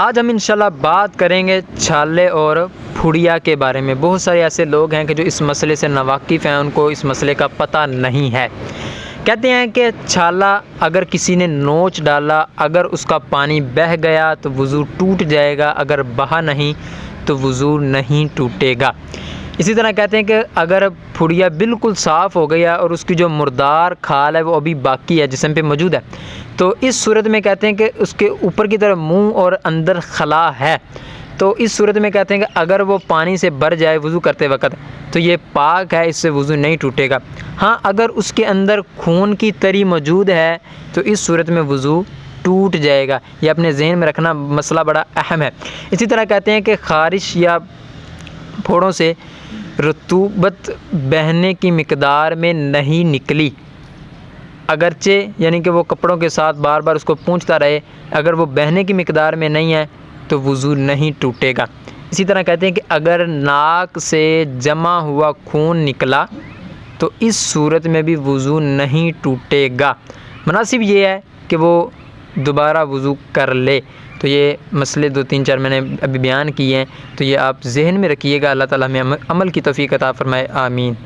आज हम इंशाल्लाह बात करेंगे छाले और फुड़िया के बारे में। बहुत सारे ऐसे लोग हैं कि जो इस मसले से नावाकिफ़ हैं, उनको इस मसले का पता नहीं है। कहते हैं कि छाला अगर किसी ने नोच डाला, अगर उसका पानी बह गया तो वज़ू टूट जाएगा, अगर बहा नहीं तो वज़ू नहीं टूटेगा। इसी तरह कहते हैं कि अगर फुड़िया बिल्कुल साफ़ हो गया और उसकी जो मुर्दार खाल है वो अभी बाकी है, जिस्म पे मौजूद है, तो इस सूरत में कहते हैं कि उसके ऊपर की तरफ मुंह और अंदर खला है, तो इस सूरत में कहते हैं कि अगर वो पानी से भर जाए वज़ू करते वक्त तो ये पाक है, इससे वज़ू नहीं टूटेगा। हाँ, अगर उसके अंदर खून की तरी मौजूद है तो इस सूरत में वज़ू टूट जाएगा। ये अपने जहन में रखना, मसला बड़ा अहम है। इसी तरह कहते हैं कि ख़ारिश या फोड़ों से रतूबत बहने की मिकदार में नहीं निकली, अगरचे यानी कि वो कपड़ों के साथ बार बार उसको पूंछता रहे, अगर वो बहने की मिकदार में नहीं है तो वज़ू नहीं टूटेगा। इसी तरह कहते हैं कि अगर नाक से जमा हुआ खून निकला तो इस सूरत में भी वज़ू नहीं टूटेगा। मुनासिब ये है कि वो दोबारा वज़ू कर ले। तो ये मसले 2-3-4 मैंने अभी बयान किए हैं, तो ये आप जहन में रखिएगा। अल्लाह ताला हमें अमल की तौफ़ीक़ अता फ़रमाए। आमीन।